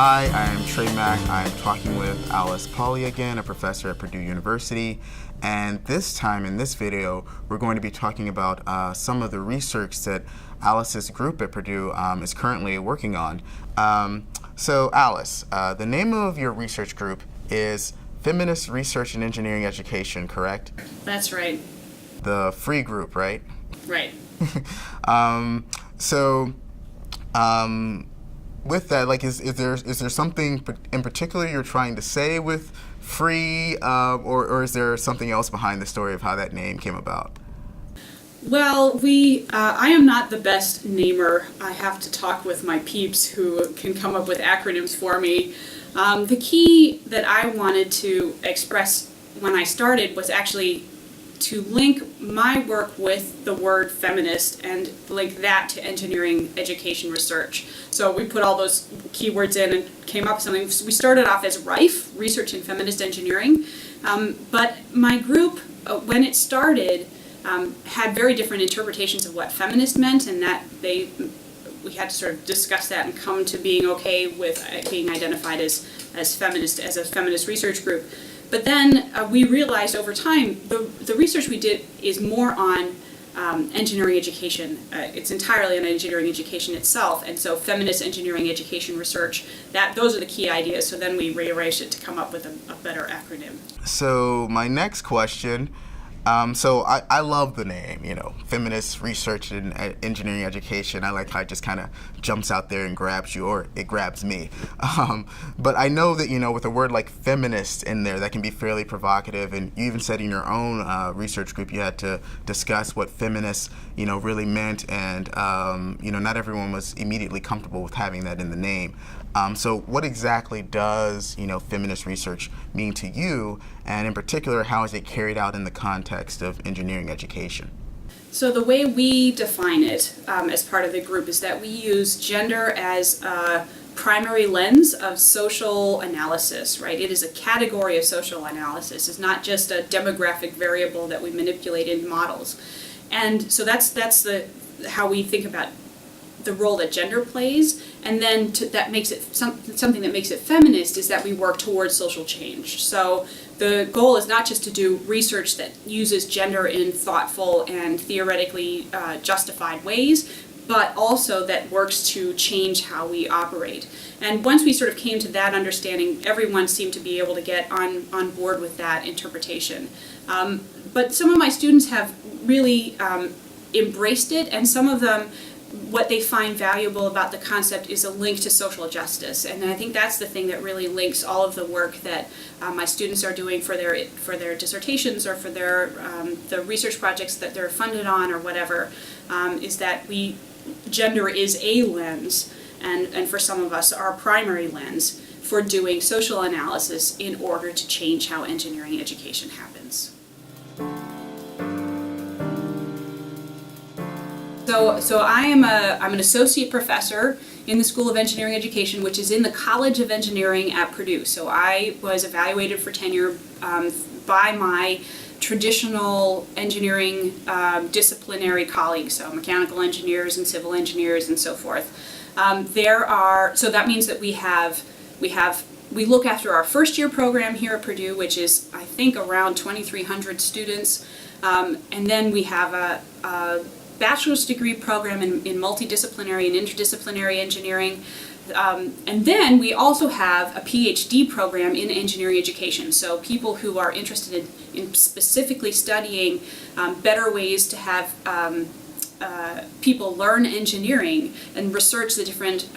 Hi, I'm Trey Mack. I'm talking with Alice Pawley again, a professor at Purdue University. And this time in this video, we're going to be talking about some of the research that Alice's group at Purdue is currently working on. So Alice, the name of your research group is Feminist Research in Engineering Education, correct? That's right. The free group, right? Right. With that, like, is there something in particular you're trying to say with free, or is there something else behind the story of how that name came about? Well, I am not the best namer. I have to talk with my peeps who can come up with acronyms for me. The key that I wanted to express when I started was actually to link my work with the word feminist and link that to engineering education research. So we put all those keywords in and came up with something. We started off as RIFE, Research in Feminist Engineering, but my group, when it started, had very different interpretations of what feminist meant, and that we had to sort of discuss that and come to being okay with being identified as feminist, as a feminist research group. But then we realized over time the research we did is more on engineering education. It's entirely on engineering education itself, and so feminist engineering education research, those are the key ideas. So then we rearranged it to come up with a better acronym. So my next question, so I love the name, Feminist Research in Engineering Education. I like how it just kind of jumps out there and grabs you, or it grabs me. But I know that, with a word like feminist in there, that can be fairly provocative, and you even said in your own research group you had to discuss what feminist, really meant, and, not everyone was immediately comfortable with having that in the name. So what exactly does, feminist research mean to you, and in particular, how is it carried out in the context of engineering education? So the way we define it as part of the group is that we use gender as a primary lens of social analysis, right? It is a category of social analysis. It's not just a demographic variable that we manipulate in models. And so that's how we think about the role that gender plays, and then that makes it something that makes it feminist is that we work towards social change. So the goal is not just to do research that uses gender in thoughtful and theoretically justified ways, but also that works to change how we operate. And once we sort of came to that understanding, everyone seemed to be able to get on board with that interpretation. But some of my students have really embraced it, and some of them, what they find valuable about the concept is a link to social justice, and I think that's the thing that really links all of the work that my students are doing for their dissertations or for their the research projects that they're funded on or whatever, is that gender is a lens, and for some of us our primary lens for doing social analysis in order to change how engineering education happens. So I'm an associate professor in the School of Engineering Education, which is in the College of Engineering at Purdue. So I was evaluated for tenure by my traditional engineering disciplinary colleagues, so mechanical engineers and civil engineers and so forth. So that means that we look after our first year program here at Purdue, which is I think around 2,300 students, and then we have a bachelor's degree program in multidisciplinary and interdisciplinary engineering. And then we also have a PhD program in engineering education. So people who are interested in specifically studying better ways to have people learn engineering and research the different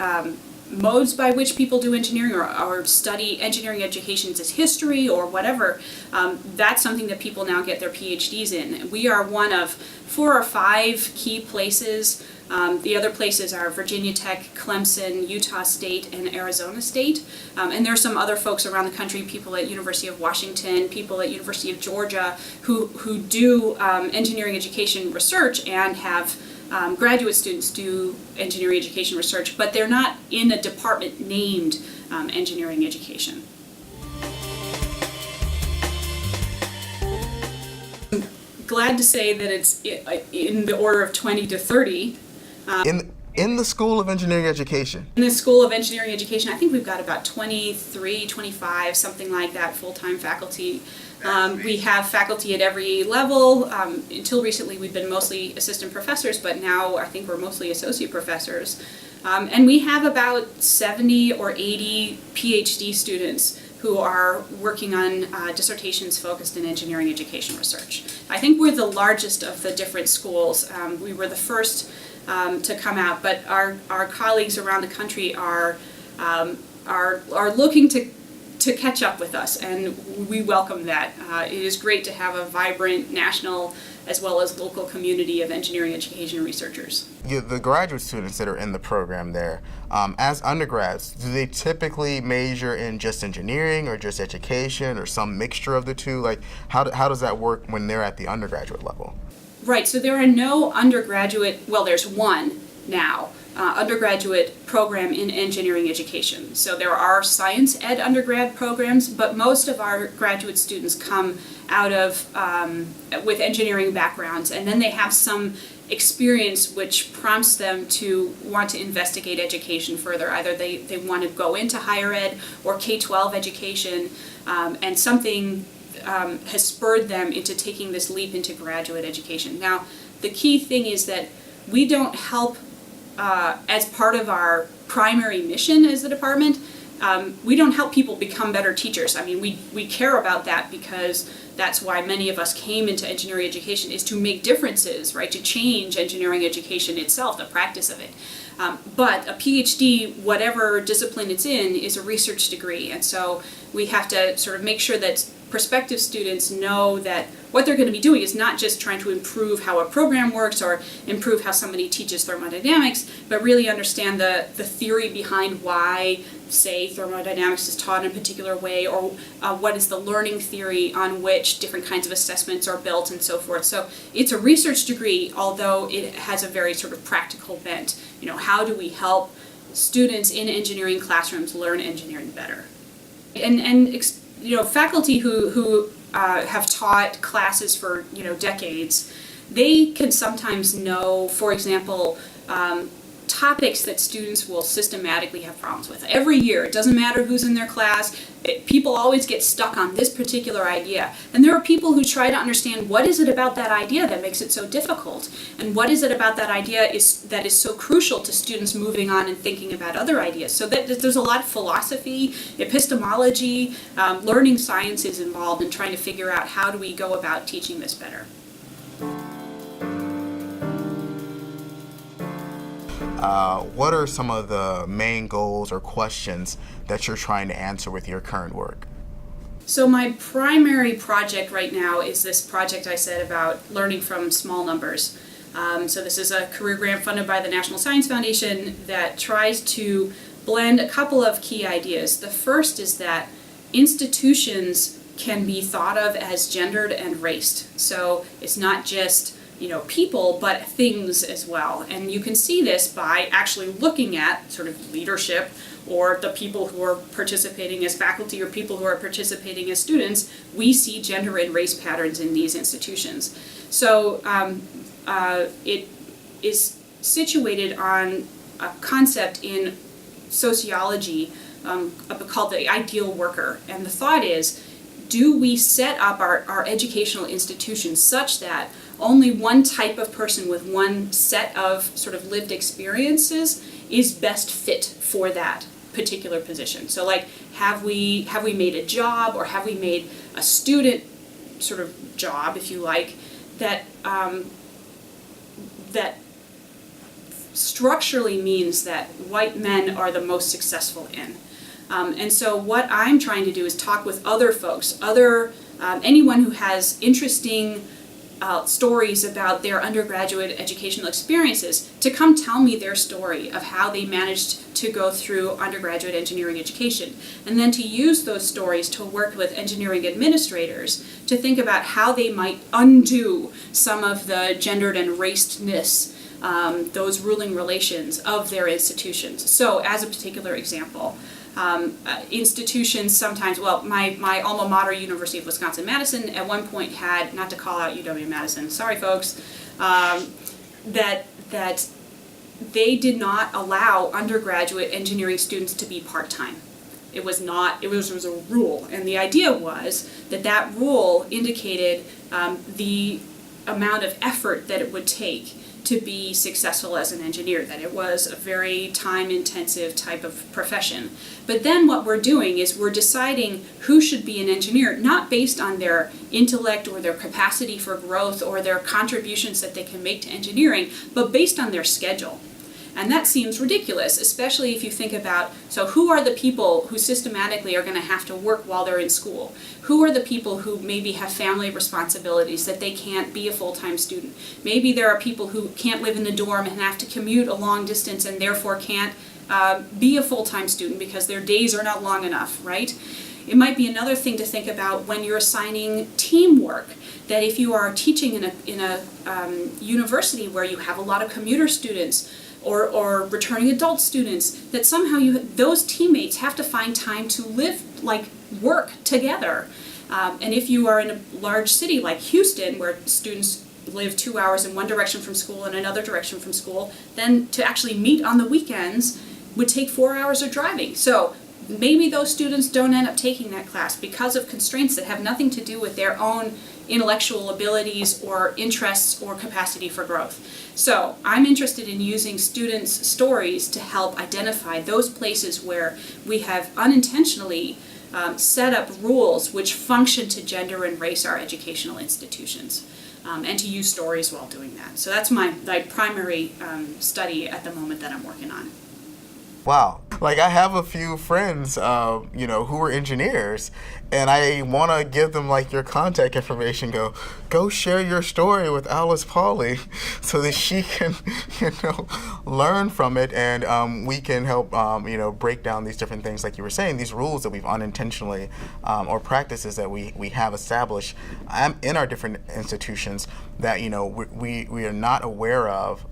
modes by which people do engineering, or study engineering education as history or whatever, that's something that people now get their PhDs in. We are one of 4 or 5 key places. The other places are Virginia Tech, Clemson, Utah State, and Arizona State. And there are some other folks around the country, people at University of Washington, people at University of Georgia, who do engineering education research and have graduate students do engineering education research, but they're not in a department named engineering education. I'm glad to say that it's in the order of 20 to 30. In the School of Engineering Education? In the School of Engineering Education, I think we've got about 23, 25, something like that, full-time faculty. We have faculty at every level. Until recently, we've been mostly assistant professors, but now I think we're mostly associate professors. And we have about 70 or 80 PhD students who are working on dissertations focused in engineering education research. I think we're the largest of the different schools. We were the first to come out, but our colleagues around the country are looking to catch up with us, and we welcome that. It is great to have a vibrant national as well as local community of engineering education researchers. The graduate students that are in the program there, as undergrads, do they typically major in just engineering or just education or some mixture of the two? Like, how does that work when they're at the undergraduate level? Right, so there are no undergraduate, well, there's one now, undergraduate program in engineering education. So there are science ed undergrad programs, but most of our graduate students come out of with engineering backgrounds, and then they have some experience which prompts them to want to investigate education further. Either they want to go into higher ed or K-12 education, and something has spurred them into taking this leap into graduate education. Now, the key thing is that we don't help, as part of our primary mission as the department, we don't help people become better teachers. I mean, we care about that because that's why many of us came into engineering education, is to make differences, right? To change engineering education itself, the practice of it. But a PhD, whatever discipline it's in, is a research degree. And so we have to sort of make sure that prospective students know that what they're going to be doing is not just trying to improve how a program works or improve how somebody teaches thermodynamics, but really understand the theory behind why, say, thermodynamics is taught in a particular way, or what is the learning theory on which different kinds of assessments are built and so forth. So it's a research degree, although it has a very sort of practical bent. You know, how do we help students in engineering classrooms learn engineering better? And you know, faculty who have taught classes for, you know, decades, they can sometimes know, for example, topics that students will systematically have problems with. Every year, it doesn't matter who's in their class, people always get stuck on this particular idea. And there are people who try to understand what is it about that idea that makes it so difficult, and what is it about that idea that is so crucial to students moving on and thinking about other ideas. So that there's a lot of philosophy, epistemology, learning sciences involved in trying to figure out how do we go about teaching this better. What are some of the main goals or questions that you're trying to answer with your current work? So my primary project right now is this project I said about learning from small numbers. So this is a career grant funded by the National Science Foundation that tries to blend a couple of key ideas. The first is that institutions can be thought of as gendered and raced. So it's not just, you know, people, but things as well. And you can see this by actually looking at sort of leadership, or the people who are participating as faculty or people who are participating as students. We see gender and race patterns in these institutions. So it is situated on a concept in sociology called the ideal worker. And the thought is, do we set up our educational institutions such that only one type of person with one set of sort of lived experiences is best fit for that particular position? So like, have we made a job, or have we made a student sort of job, if you like, that that structurally means that white men are the most successful in? And so what I'm trying to do is talk with other folks, anyone who has interesting stories about their undergraduate educational experiences, to come tell me their story of how they managed to go through undergraduate engineering education, and then to use those stories to work with engineering administrators to think about how they might undo some of the gendered and racedness, those ruling relations of their institutions. So as a particular example, institutions sometimes, well, my alma mater, University of Wisconsin-Madison, at one point had, not to call out UW-Madison, sorry folks, that they did not allow undergraduate engineering students to be part-time. It was a rule, and the idea was that rule indicated the amount of effort that it would take to be successful as an engineer, that it was a very time-intensive type of profession. But then what we're doing is we're deciding who should be an engineer, not based on their intellect or their capacity for growth or their contributions that they can make to engineering, but based on their schedule. And that seems ridiculous, especially if you think about, so who are the people who systematically are going to have to work while they're in school? Who are the people who maybe have family responsibilities that they can't be a full-time student? Maybe there are people who can't live in the dorm and have to commute a long distance and therefore can't be a full-time student because their days are not long enough, right? It might be another thing to think about when you're assigning teamwork, that if you are teaching in a university where you have a lot of commuter students, or returning adult students, that somehow those teammates have to find time to work together. And if you are in a large city like Houston, where students live 2 hours in one direction from school and another direction from school, then to actually meet on the weekends would take 4 hours of driving. So maybe those students don't end up taking that class because of constraints that have nothing to do with their own intellectual abilities or interests or capacity for growth. So I'm interested in using students' stories to help identify those places where we have unintentionally set up rules which function to gender and race our educational institutions, and to use stories while doing that. So that's my primary study at the moment that I'm working on. Wow. Like, I have a few friends, who are engineers, and I want to give them, your contact information. Go share your story with Alice Pawley so that she can, learn from it, and we can help, break down these different things, like you were saying, these rules that we've unintentionally, or practices that we have established in our different institutions that, we are not aware of,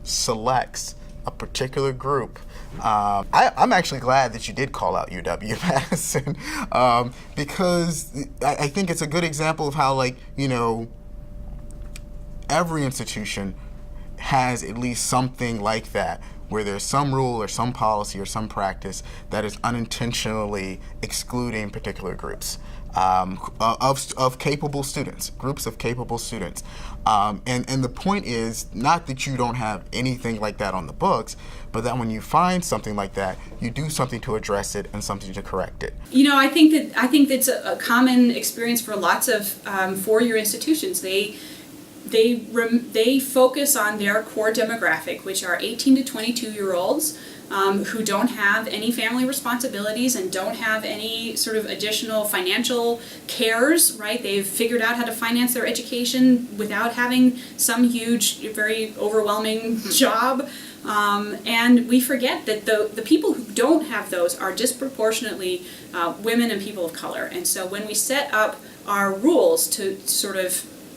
selects a particular group. I'm actually glad that you did call out UW-Madison, because I think it's a good example of how, every institution has at least something like that, where there's some rule or some policy or some practice that is unintentionally excluding particular groups of capable students, groups of capable students. And the point is not that you don't have anything like that on the books, but that when you find something like that, you do something to address it and something to correct it. I think that's a common experience for lots of four-year institutions. They focus on their core demographic, which are 18 to 22-year-olds who don't have any family responsibilities and don't have any sort of additional financial cares, right? They've figured out how to finance their education without having some huge, very overwhelming job. And we forget that the people who don't have those are disproportionately women and people of color. And so when we set up our rules to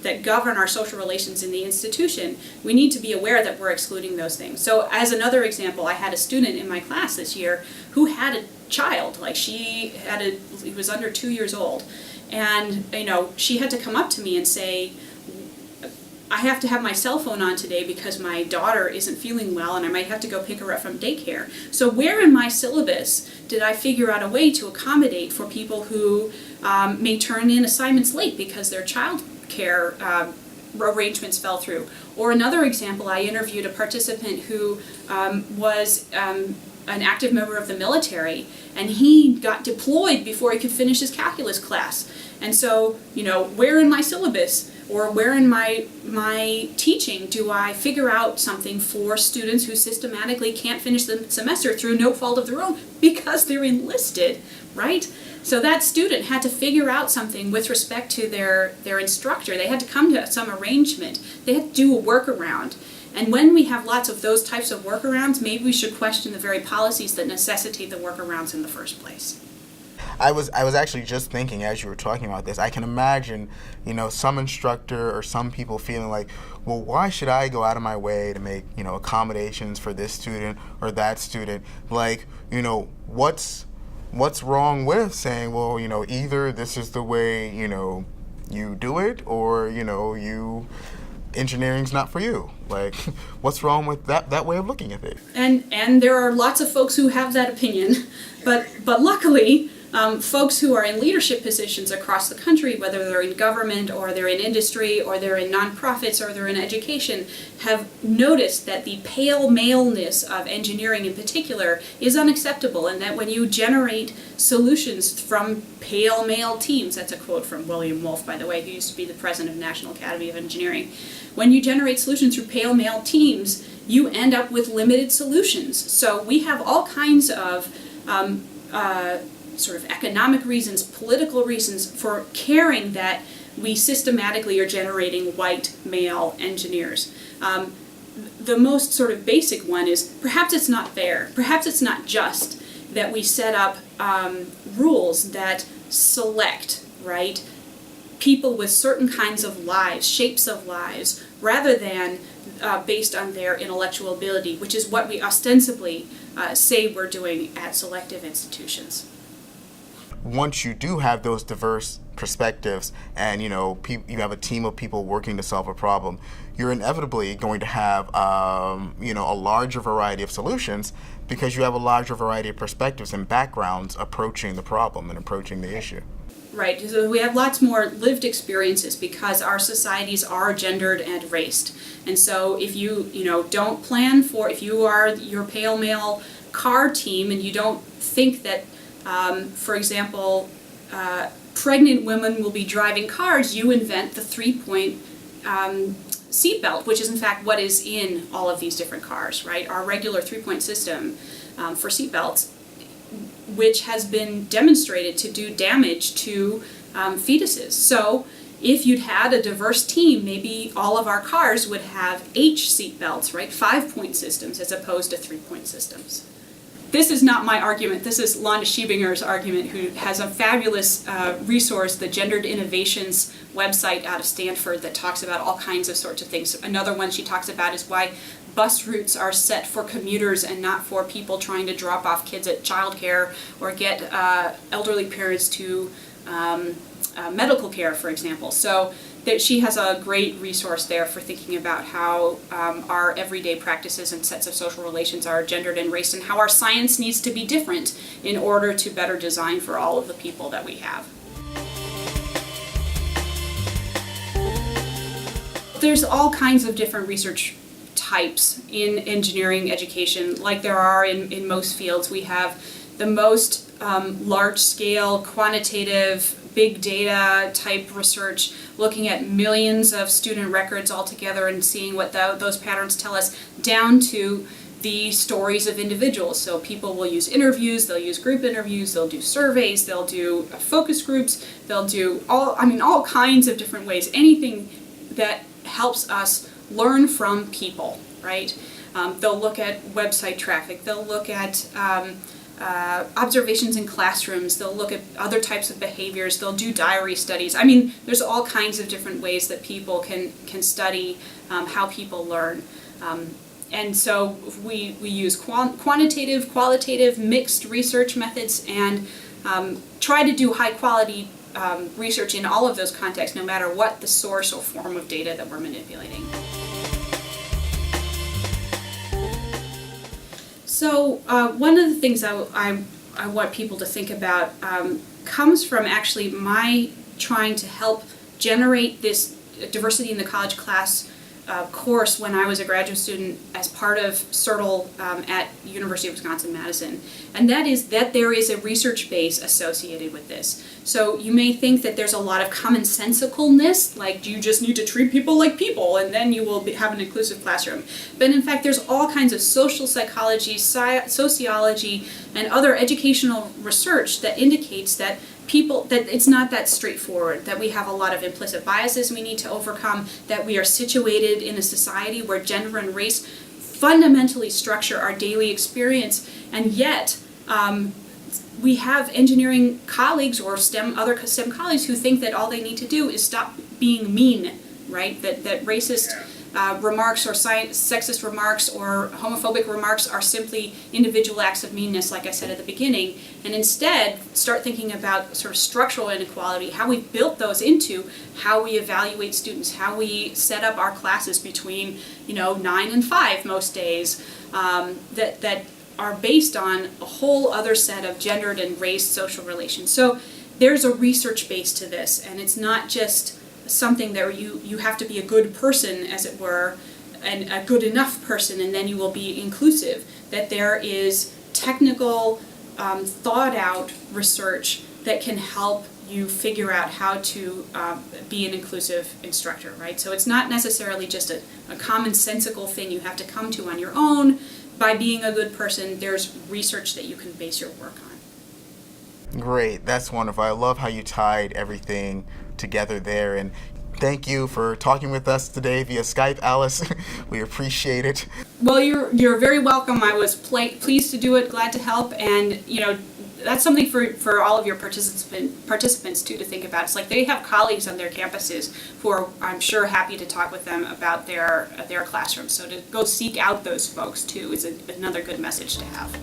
that govern our social relations in the institution, we need to be aware that we're excluding those things. So as another example, I had a student in my class this year who had a child, he was under 2 years old. And, she had to come up to me and say, I have to have my cell phone on today because my daughter isn't feeling well and I might have to go pick her up from daycare. So where in my syllabus did I figure out a way to accommodate for people who may turn in assignments late because their child care arrangements fell through? Or another example, I interviewed a participant who was an active member of the military, and he got deployed before he could finish his calculus class. And so, where in my syllabus or where in my teaching do I figure out something for students who systematically can't finish the semester through no fault of their own because they're enlisted, right? So that student had to figure out something with respect to their instructor. They had to come to some arrangement. They had to do a workaround. And when we have lots of those types of workarounds, maybe we should question the very policies that necessitate the workarounds in the first place. I was actually just thinking as you were talking about this, I can imagine, some instructor or some people feeling like, well, why should I go out of my way to make, accommodations for this student or that student? What's wrong with saying, well, either this is the way, you do it, or, you engineering's not for you. Like, what's wrong with that way of looking at it? And there are lots of folks who have that opinion, but luckily, folks who are in leadership positions across the country, whether they're in government or they're in industry or they're in nonprofits or they're in education, have noticed that the pale maleness of engineering in particular is unacceptable, and that when you generate solutions from pale male teams, that's a quote from William Wolfe, by the way, who used to be the president of the National Academy of Engineering, when you generate solutions through pale male teams, you end up with limited solutions. So we have all kinds of sort of economic reasons, political reasons for caring that we systematically are generating white male engineers. The most sort of basic one is perhaps it's not fair, perhaps it's not just that we set up rules that select, right, people with certain kinds of lives, shapes of lives, rather than based on their intellectual ability, which is what we ostensibly say we're doing at selective institutions. Once you do have those diverse perspectives and you have a team of people working to solve a problem, you're inevitably going to have a larger variety of solutions because you have a larger variety of perspectives and backgrounds approaching the problem and approaching the issue. Right, so we have lots more lived experiences because our societies are gendered and raced. And so if you don't plan for, if you are your pale male car team and you don't think that for example, pregnant women will be driving cars, you invent the 3-point seatbelt, which is in fact what is in all of these different cars, right? Our regular 3-point system for seatbelts, which has been demonstrated to do damage to fetuses. So if you'd had a diverse team, maybe all of our cars would have H seatbelts, right? 5-point systems as opposed to 3-point systems. This is not my argument. This is Londa Schiebinger's argument, who has a fabulous resource, the Gendered Innovations website out of Stanford, that talks about all kinds of sorts of things. Another one she talks about is why bus routes are set for commuters and not for people trying to drop off kids at childcare or get elderly parents to medical care, for example. So that she has a great resource there for thinking about how our everyday practices and sets of social relations are gendered and raced, and how our science needs to be different in order to better design for all of the people that we have. There's all kinds of different research types in engineering education, like there are in most fields. We have the most large-scale, quantitative, big data type research, looking at millions of student records all together and seeing what those patterns tell us, down to the stories of individuals. So people will use interviews, they'll use group interviews, they'll do surveys, they'll do focus groups, they'll do all kinds of different ways, anything that helps us learn from people, right? They'll look at website traffic, they'll look at observations in classrooms, they'll look at other types of behaviors, they'll do diary studies. I mean, there's all kinds of different ways that people can study how people learn. And so we use quantitative, qualitative, mixed research methods, and try to do high quality research in all of those contexts, no matter what the source or form of data that we're manipulating. So one of the things I want people to think about comes from actually my trying to help generate this diversity in the college class course when I was a graduate student as part of CIRTL at University of Wisconsin-Madison. And that is that there is a research base associated with this. So you may think that there's a lot of commonsensicalness, like you just need to treat people like people and then you will have an inclusive classroom. But in fact, there's all kinds of social psychology, sociology, and other educational research that indicates that that it's not that straightforward, that we have a lot of implicit biases we need to overcome, that we are situated in a society where gender and race fundamentally structure our daily experience, and yet we have engineering colleagues or other STEM colleagues who think that all they need to do is stop being mean, right? That racist remarks or sexist remarks or homophobic remarks are simply individual acts of meanness, like I said at the beginning, and instead start thinking about sort of structural inequality, how we built those into how we evaluate students, how we set up our classes between 9 and 5 most days, that are based on a whole other set of gendered and race social relations. So there's a research base to this, and it's not just something that you have to be a good person, as it were, and a good enough person, and then you will be inclusive. That there is technical, thought out research that can help you figure out how to be an inclusive instructor, right? So it's not necessarily just a commonsensical thing you have to come to on your own by being a good person. There's research that you can base your work on. Great, that's wonderful. I love how you tied everything together there, and thank you for talking with us today via Skype, Alice. We appreciate it. Well, you're very welcome. I was pleased to do it, glad to help, and that's something for all of your participants too to think about. It's like they have colleagues on their campuses who are, I'm sure, happy to talk with them about their classrooms. So to go seek out those folks too is another good message to have.